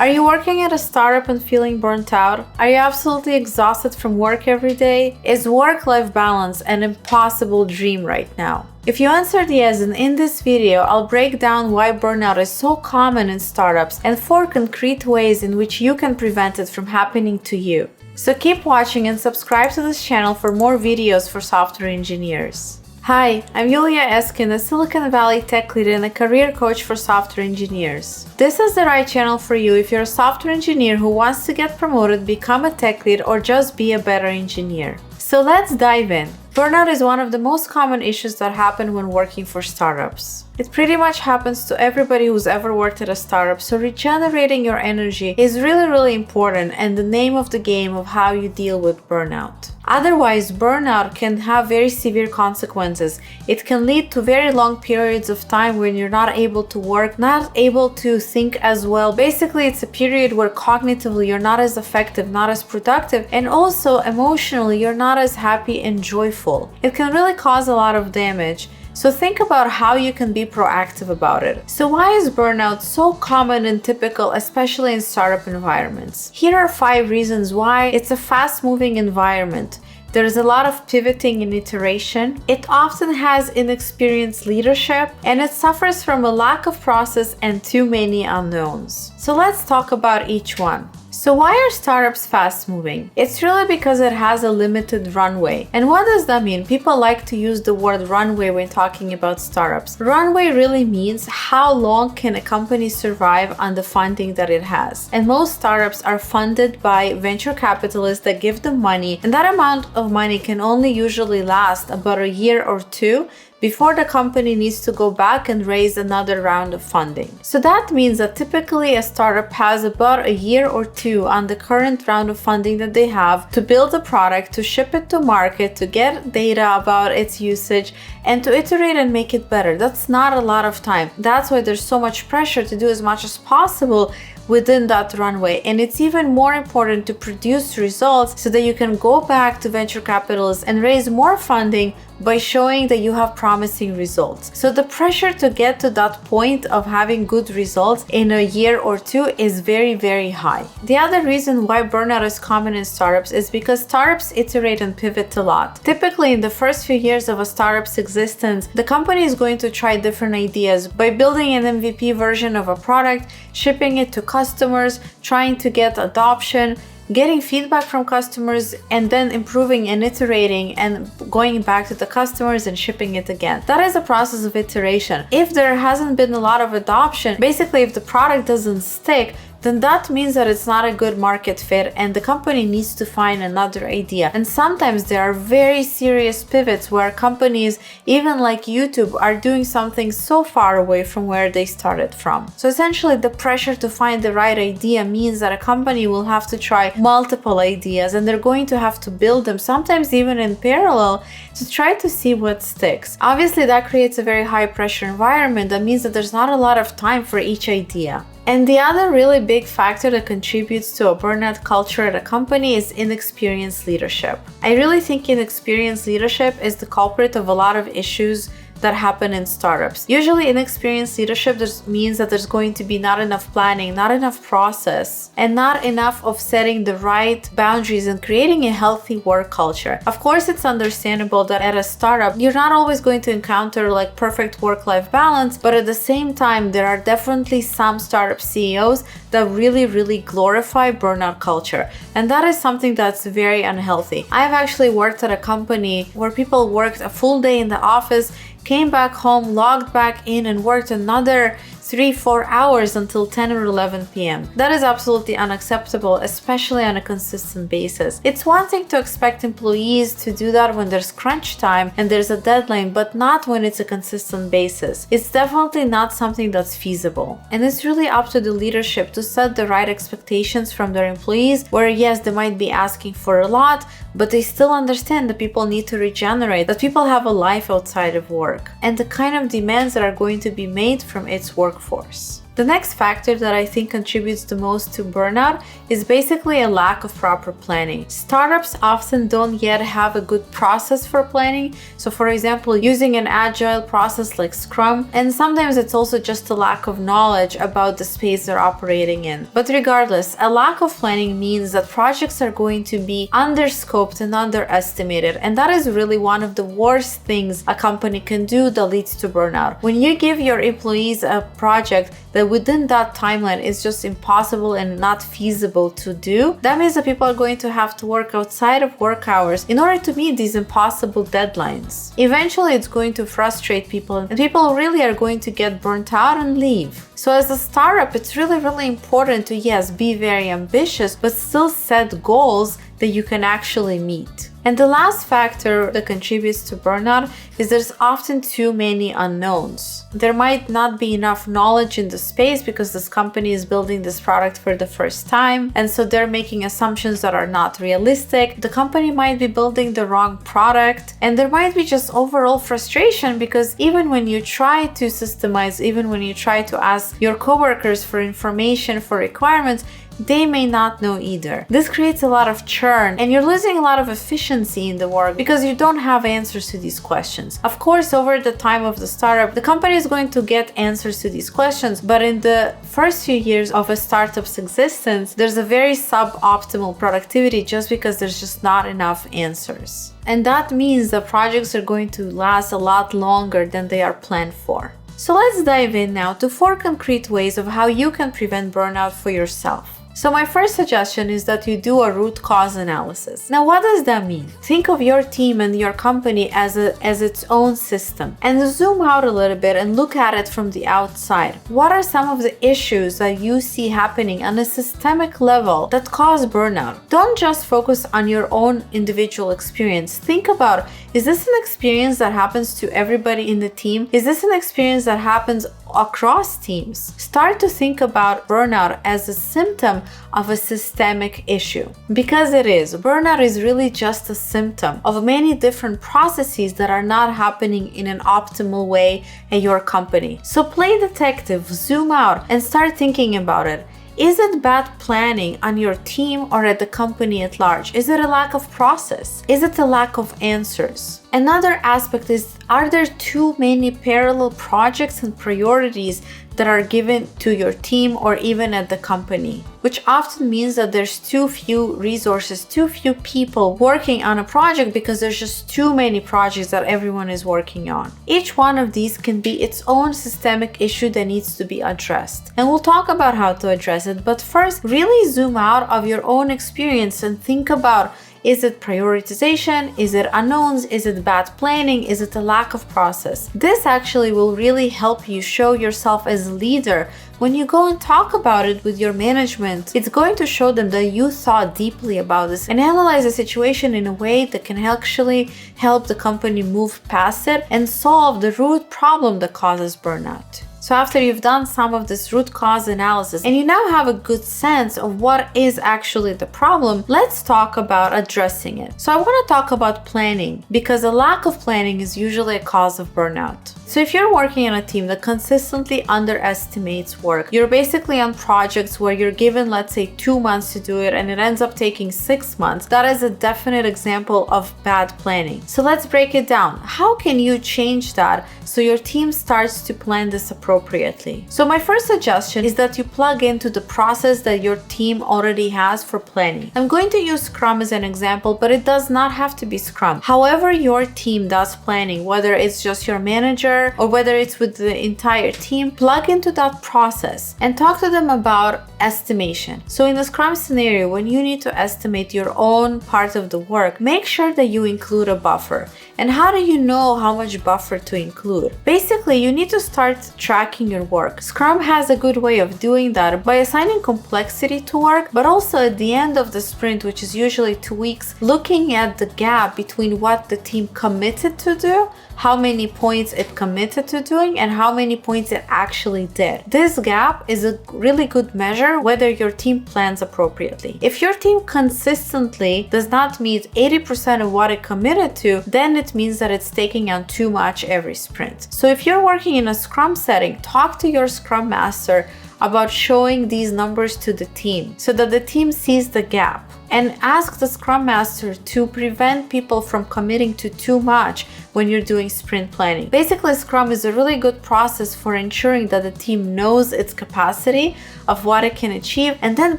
Are you working at a startup and feeling burnt out? Are you absolutely exhausted from work every day? Is work-life balance an impossible dream right now? If you answered yes, then in this video, I'll break down why burnout is so common in startups and 4 concrete ways in which you can prevent it from happening to you. So keep watching and subscribe to this channel for more videos for software engineers. Hi, I'm Yulia Eskin, a Silicon Valley tech leader and a career coach for software engineers. This is the right channel for you if you're a software engineer who wants to get promoted, become a tech lead, or just be a better engineer. So let's dive in. Burnout is one of the most common issues that happen when working for startups. It pretty much happens to everybody who's ever worked at a startup, so regenerating your energy is really important and the name of the game of how you deal with burnout. Otherwise, burnout can have very severe consequences. It can lead to very long periods of time when you're not able to work, not able to think as well. Basically, it's a period where cognitively you're not as effective, not as productive, and also emotionally you're not as happy and joyful. It can really cause a lot of damage. So think about how you can be proactive about it. So why is burnout so common and typical, especially in startup environments? Here are 5 reasons why. It's a fast-moving environment. There's a lot of pivoting and iteration. It often has inexperienced leadership, and it suffers from a lack of process and too many unknowns. So let's talk about each one. So why are startups fast moving? It's really because it has a limited runway. And what does that mean? People like to use the word runway when talking about startups. Runway really means how long can a company survive on the funding that it has. And most startups are funded by venture capitalists that give them money, and that amount of money can only usually last about a year or 2 before the company needs to go back and raise another round of funding. So that means that typically a startup has about a year or 2 on the current round of funding that they have to build a product, to ship it to market, to get data about its usage, and to iterate and make it better. That's not a lot of time. That's why there's so much pressure to do as much as possible within that runway. And it's even more important to produce results so that you can go back to venture capitalists and raise more funding by showing that you have promising results. So the pressure to get to that point of having good results in a year or 2 is very high. The other reason why burnout is common in startups is because startups iterate and pivot a lot. Typically, in the first few years of a startup's existence, the company is going to try different ideas by building an MVP version of a product, shipping it to customers, trying to get adoption, getting feedback from customers, and then improving and iterating and going back to the customers and shipping it again. That is a process of iteration. If there hasn't been a lot of adoption, basically if the product doesn't stick, then that means that it's not a good market fit and the company needs to find another idea. And sometimes there are very serious pivots where companies, even like YouTube, are doing something so far away from where they started from. So essentially the pressure to find the right idea means that a company will have to try multiple ideas and they're going to have to build them, sometimes even in parallel, to try to see what sticks. Obviously that creates a very high pressure environment. That means that there's not a lot of time for each idea. And the other really big factor that contributes to a burnout culture at a company is inexperienced leadership. I really think inexperienced leadership is the culprit of a lot of issues that happen in startups. Usually inexperienced leadership means that there's going to be not enough planning, not enough process, and not enough of setting the right boundaries and creating a healthy work culture. Of course, it's understandable that at a startup, you're not always going to encounter like perfect work-life balance, but at the same time, there are definitely some startup CEOs that really glorify burnout culture. And that is something that's very unhealthy. I've actually worked at a company where people worked a full day in the office, came back home, logged back in, and worked another 3-4 hours until 10 or 11 p.m. That is absolutely unacceptable, especially on a consistent basis. It's one thing to expect employees to do that when there's crunch time and there's a deadline, but not when it's a consistent basis. It's definitely not something that's feasible. And it's really up to the leadership to set the right expectations from their employees, where yes, they might be asking for a lot, but they still understand that people need to regenerate, that people have a life outside of work, and the kind of demands that are going to be made from its workforce. The next factor that I think contributes the most to burnout is basically a lack of proper planning. Startups often don't yet have a good process for planning. So for example, using an agile process like Scrum, and sometimes it's also just a lack of knowledge about the space they're operating in. But regardless, a lack of planning means that projects are going to be underscoped and underestimated. And that is really one of the worst things a company can do that leads to burnout. When you give your employees a project that within that timeline is just impossible and not feasible to do, that means that people are going to have to work outside of work hours in order to meet these impossible deadlines. Eventually, it's going to frustrate people, and people really are going to get burnt out and leave. So as a startup, it's really important to, yes, be very ambitious, but still set goals that you can actually meet. And the last factor that contributes to burnout is there's often too many unknowns. There might not be enough knowledge in the space because this company is building this product for the first time, and so they're making assumptions that are not realistic. The company might be building the wrong product, and there might be just overall frustration because even when you try to systemize, even when you try to ask your coworkers for information, for requirements, they may not know either. This creates a lot of churn, and you're losing a lot of efficiency in the work because you don't have answers to these questions. Of course, over the time of the startup, the company is going to get answers to these questions, but in the first few years of a startup's existence, there's a very suboptimal productivity just because there's just not enough answers. And that means that projects are going to last a lot longer than they are planned for. So let's dive in now to 4 concrete ways of how you can prevent burnout for yourself. So my first suggestion is that you do a root cause analysis. Now, what does that mean? Think of your team and your company as its own system, and zoom out a little bit and look at it from the outside. What are some of the issues that you see happening on a systemic level that cause burnout? Don't just focus on your own individual experience. Think about, is this an experience that happens to everybody in the team? Is this an experience that happens across teams? Start to think about burnout as a symptom of a systemic issue, because it is. Burnout is really just a symptom of many different processes that are not happening in an optimal way at your company. So play detective, zoom out, and start thinking about it. Is it bad planning on your team or at the company at large? Is it a lack of process? Is it a lack of answers? Another aspect is, are there too many parallel projects and priorities that are given to your team or even at the company? Which often means that there's too few resources, too few people working on a project because there's just too many projects that everyone is working on. Each one of these can be its own systemic issue that needs to be addressed. And we'll talk about how to address it, but first, really zoom out of your own experience and think about, is it prioritization? Is it unknowns? Is it bad planning? Is it a lack of process? This actually will really help you show yourself as a leader. When you go and talk about it with your management, it's going to show them that you thought deeply about this and analyze the situation in a way that can actually help the company move past it and solve the root problem that causes burnout. So after you've done some of this root cause analysis and you now have a good sense of what is actually the problem, let's talk about addressing it. So I want to talk about planning, because a lack of planning is usually a cause of burnout. So if you're working in a team that consistently underestimates work, you're basically on projects where you're given, let's say, 2 months to do it and it ends up taking 6 months, that is a definite example of bad planning. So let's break it down. How can you change that so your team starts to plan this appropriately? So my first suggestion is that you plug into the process that your team already has for planning. I'm going to use Scrum as an example, but it does not have to be Scrum. However your team does planning, whether it's just your manager or whether it's with the entire team, plug into that process and talk to them about estimation. So in the Scrum scenario, when you need to estimate your own part of the work, make sure that you include a buffer. And how do you know how much buffer to include? Basically, you need to start tracking your work. Scrum has a good way of doing that by assigning complexity to work, but also at the end of the sprint, which is usually 2 weeks, looking at the gap between what the team committed to do, how many points it committed to doing, and how many points it actually did. This gap is a really good measure whether your team plans appropriately. If your team consistently does not meet 80% of what it committed to, then it means that it's taking on too much every sprint. So if you're working in a Scrum setting, talk to your Scrum Master about showing these numbers to the team so that the team sees the gap. And ask the Scrum Master to prevent people from committing to too much when you're doing sprint planning. Basically, Scrum is a really good process for ensuring that the team knows its capacity of what it can achieve and then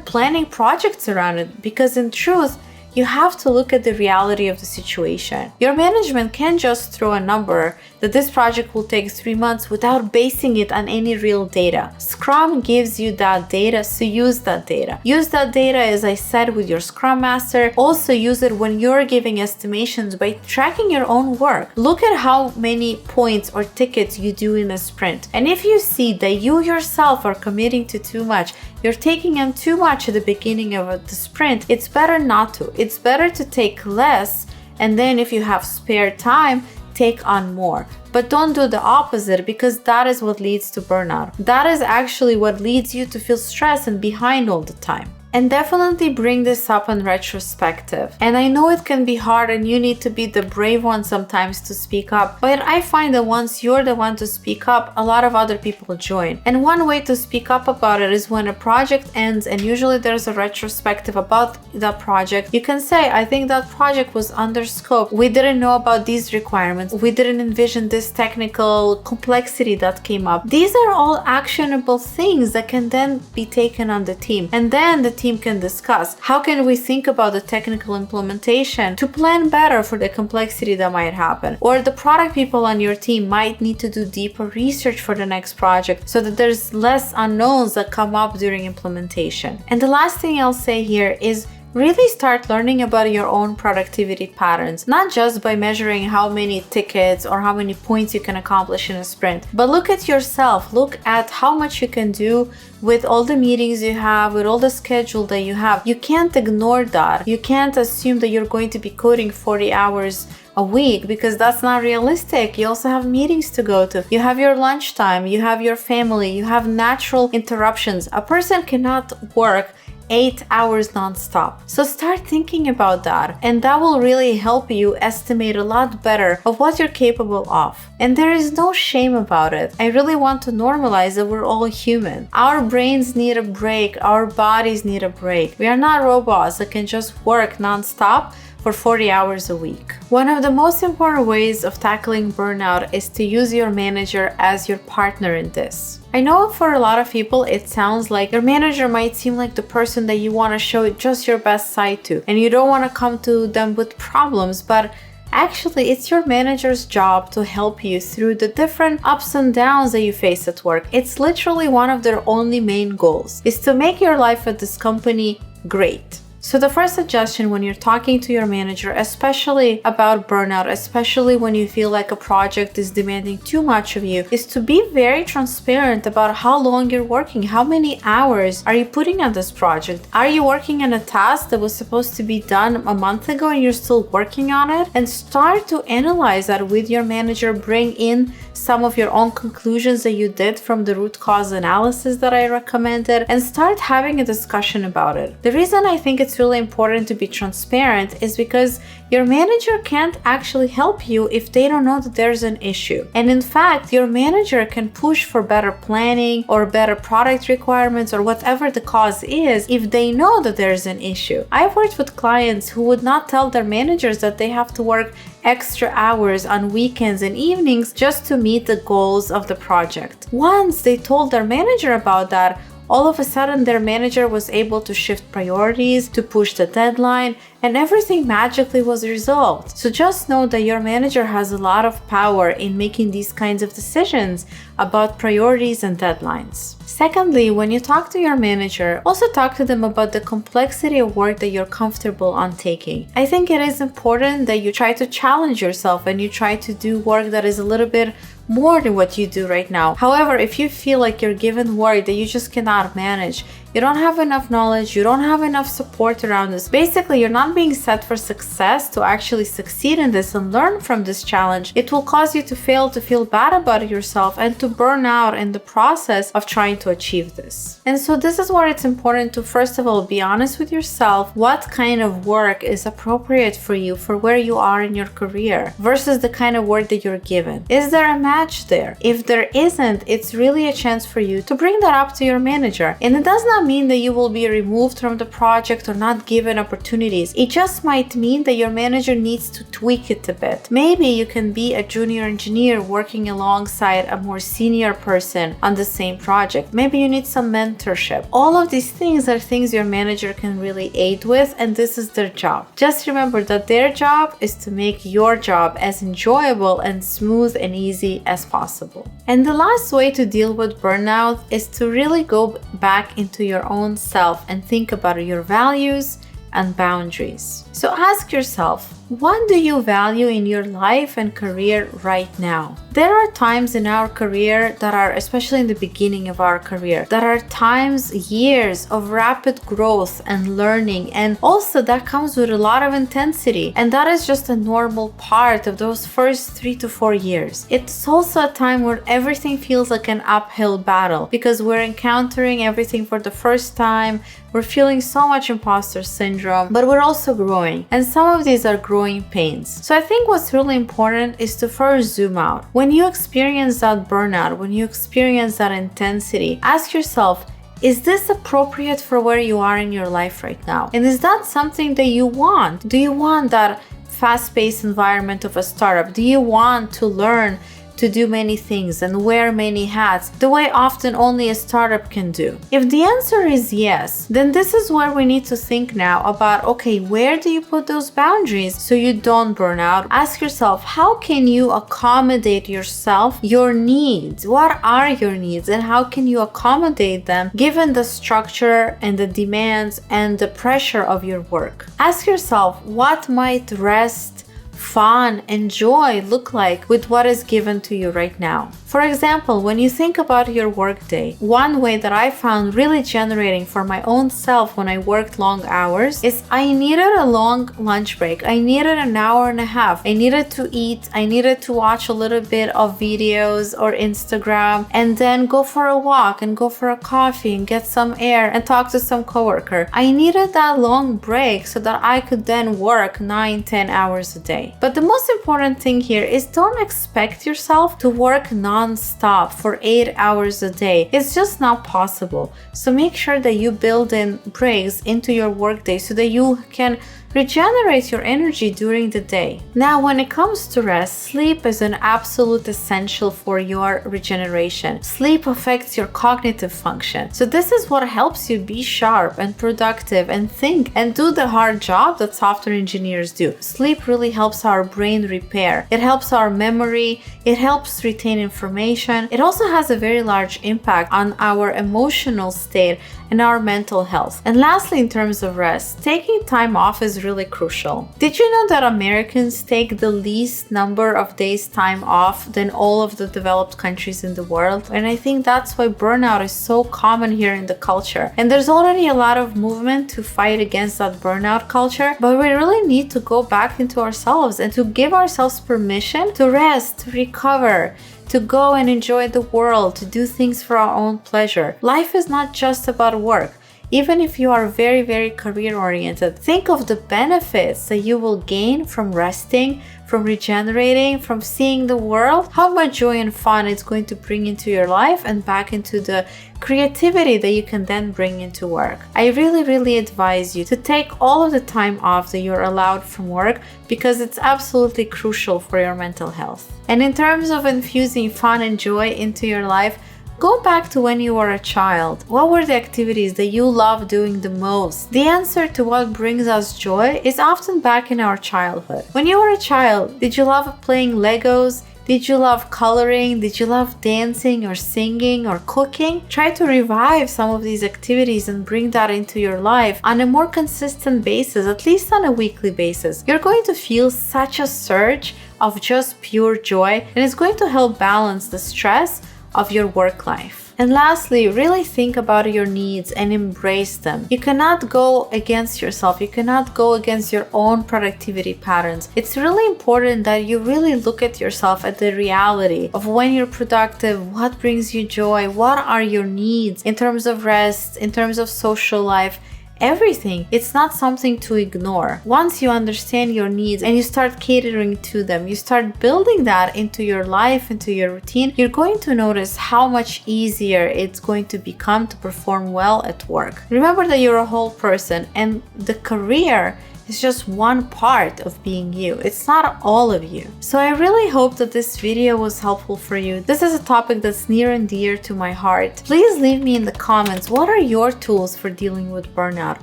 planning projects around it, because in truth, you have to look at the reality of the situation. Your management can't just throw a number that this project will take 3 months without basing it on any real data. Scrum gives you that data, so use that data. Use that data, as I said, with your Scrum Master. Also use it when you're giving estimations by tracking your own work. Look at how many points or tickets you do in a sprint. And if you see that you yourself are committing to too much, you're taking on too much at the beginning of the sprint, it's better not to. It's better to take less, and then if you have spare time, take on more. But don't do the opposite, because that is what leads to burnout. That is actually what leads you to feel stressed and behind all the time. And definitely bring this up in retrospective. And I know it can be hard and you need to be the brave one sometimes to speak up, but I find that once you're the one to speak up, a lot of other people join. And one way to speak up about it is when a project ends and usually there's a retrospective about that project. You can say, I think that project was under scope. We didn't know about these requirements. We didn't envision this technical complexity that came up. These are all actionable things that can then be taken on the team. And then the team can discuss how can we think about the technical implementation to plan better for the complexity that might happen. Or the product people on your team might need to do deeper research for the next project so that there's less unknowns that come up during implementation. And the last thing I'll say here is really start learning about your own productivity patterns, not just by measuring how many tickets or how many points you can accomplish in a sprint, but look at yourself. Look at how much you can do with all the meetings you have, with all the schedule that you have. You can't ignore that. You can't assume that you're going to be coding 40 hours a week, because that's not realistic. You also have meetings to go to. You have your lunchtime, you have your family, you have natural interruptions. A person cannot work 8 hours nonstop. So start thinking about that, and that will really help you estimate a lot better of what you're capable of. And there is no shame about it. I really want to normalize that we're all human. Our brains need a break. Our bodies need a break. We are not robots that can just work nonstop for 40 hours a week. One of the most important ways of tackling burnout is to use your manager as your partner in this. I know for a lot of people, it sounds like your manager might seem like the person that you want to show just your best side to, and you don't want to come to them with problems, but actually, it's your manager's job to help you through the different ups and downs that you face at work. It's literally one of their only main goals, is to make your life at this company great. So the first suggestion when you're talking to your manager, especially about burnout, especially when you feel like a project is demanding too much of you, is to be very transparent about how long you're working. How many hours are you putting on this project? Are you working on a task that was supposed to be done a month ago and you're still working on it? And start to analyze that with your manager. Bring in some of your own conclusions that you did from the root cause analysis that I recommended, and start having a discussion about it. The reason I think it's really important to be transparent is because your manager can't actually help you if they don't know that there's an issue. And in fact, your manager can push for better planning or better product requirements or whatever the cause is if they know that there's an issue. I've worked with clients who would not tell their managers that they have to work extra hours on weekends and evenings just to meet the goals of the project. Once they told their manager about that, all of a sudden their manager was able to shift priorities, to push the deadline, and everything magically was resolved. So just know that your manager has a lot of power in making these kinds of decisions about priorities and deadlines. Secondly, when you talk to your manager, also talk to them about the complexity of work that you're comfortable on taking. I think it is important that you try to challenge yourself and you try to do work that is a little bit more than what you do right now. However, if you feel like you're given work that you just cannot manage, you don't have enough knowledge, you don't have enough support around this. Basically, you're not being set for success to actually succeed in this and learn from this challenge. It will cause you to fail, to feel bad about yourself, and to burn out in the process of trying to achieve this. And so this is where it's important to, first of all, be honest with yourself what kind of work is appropriate for you, for where you are in your career, versus the kind of work that you're given. Is there a match there? If there isn't, it's really a chance for you to bring that up to your manager. And it does not mean that you will be removed from the project or not given opportunities. It just might mean that your manager needs to tweak it a bit. Maybe you can be a junior engineer working alongside a more senior person on the same project. Maybe you need some mentorship. All of these things are things your manager can really aid with, and this is their job. Just remember that their job is to make your job as enjoyable and smooth and easy as possible. And the last way to deal with burnout is to really go back into your own self and think about your values and boundaries. So ask yourself, what do you value in your life and career right now? There are times in our career that are, especially in the beginning of our career, that are times, years of rapid growth and learning, and also that comes with a lot of intensity, and that is just a normal part of those first 3 to 4 years. It's also a time where everything feels like an uphill battle because we're encountering everything for the first time. We're feeling so much imposter syndrome, but we're also growing, and some of these are growing pains. So I think what's really important is to first zoom out. When you experience that burnout, when you experience that intensity, ask yourself, is this appropriate for where you are in your life right now? And is that something that you want? Do you want that fast-paced environment of a startup? Do you want to learn to do many things and wear many hats the way often only a startup can do? If the answer is yes, then this is where we need to think now about, okay, where do you put those boundaries so you don't burn out? Ask yourself, how can you accommodate yourself, your needs? What are your needs and how can you accommodate them given the structure and the demands and the pressure of your work? Ask yourself, what might rest, fun, and joy look like with what is given to you right now? For example, when you think about your workday, one way that I found really generating for my own self when I worked long hours is I needed a long lunch break. I needed an hour and a half. I needed to eat. I needed to watch a little bit of videos or Instagram and then go for a walk and go for a coffee and get some air and talk to some coworker. I needed that long break so that I could then work 9-10 hours a day. But the most important thing here is don't expect yourself to work non-stop for 8 hours a day. It's just not possible. So make sure that you build in breaks into your workday so that you can regenerate your energy during the day. Now, when it comes to rest, sleep is an absolute essential for your regeneration. Sleep affects your cognitive function. So this is what helps you be sharp and productive and think and do the hard job that software engineers do. Sleep really helps our brain repair. It helps our memory. It helps retain information. It also has a very large impact on our emotional state and our mental health. And lastly, in terms of rest, taking time off is really crucial. Did you know that Americans take the least number of days time off than all of the developed countries in the world? And I think that's why burnout is so common here in the culture. And there's already a lot of movement to fight against that burnout culture, but we really need to go back into ourselves and to give ourselves permission to rest, to recover, to go and enjoy the world, to do things for our own pleasure. Life is not just about work. Even if you are very, very career oriented, think of the benefits that you will gain from resting, from regenerating, from seeing the world, how much joy and fun it's going to bring into your life and back into the creativity that you can then bring into work. I really, really advise you to take all of the time off that you're allowed from work because it's absolutely crucial for your mental health. And in terms of infusing fun and joy into your life, go back to when you were a child. What were the activities that you loved doing the most? The answer to what brings us joy is often back in our childhood. When you were a child, did you love playing Legos? Did you love coloring? Did you love dancing or singing or cooking? Try to revive some of these activities and bring that into your life on a more consistent basis, at least on a weekly basis. You're going to feel such a surge of just pure joy, and it's going to help balance the stress of your work life. And lastly, really think about your needs and embrace them. You cannot go against yourself. You cannot go against your own productivity patterns. It's really important that you really look at yourself, at the reality of when you're productive, what brings you joy, what are your needs in terms of rest, in terms of social life, everything. It's not something to ignore. Once you understand your needs and you start catering to them, you start building that into your life, into your routine, you're going to notice how much easier it's going to become to perform well at work. Remember that you're a whole person, and the career is just one part of being you. It's not all of you. So I really hope that this video was helpful for you. This is a topic that's near and dear to my heart. Please leave me in the comments, what are your tools for dealing with burnout?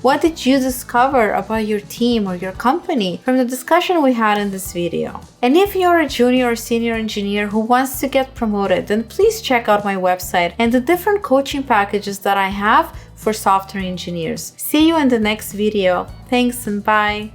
What did you discover about your team or your company from the discussion we had in this video? And if you're a junior or senior engineer who wants to get promoted, then please check out my website and the different coaching packages that I have for software engineers. See you in the next video. Thanks and bye.